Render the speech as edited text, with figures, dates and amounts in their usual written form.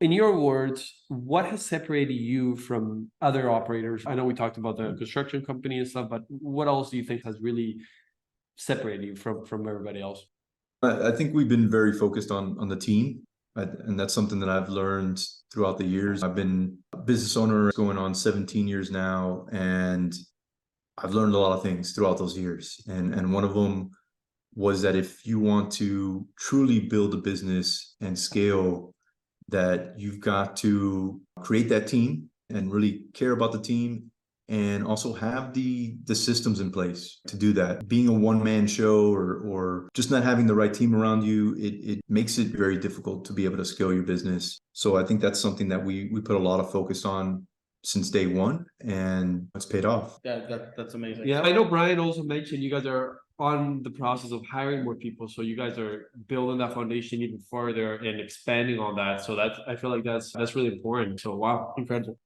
In your words, what has separated you from other operators? I know we talked about the construction company and stuff, but what else do you think has really separated you from everybody else? I think we've been very focused on the team, and that's something that I've learned throughout the years. I've been a business owner going on 17 years now, and I've learned a lot of things throughout those years. And one of them was that if you want to truly build a business and scale, that you've got to create that team and really care about the team and also have the systems in place to do that. Being a one-man show or just not having the right team around you, it makes it very difficult to be able to scale your business. So I think that's something that we put a lot of focus on since day one, and it's paid off. Yeah, that's amazing. Yeah, I know Brian also mentioned you guys are on the process of hiring more people, so you guys are building that foundation even further and expanding on that. So that's I feel like that's really important. So wow, incredible.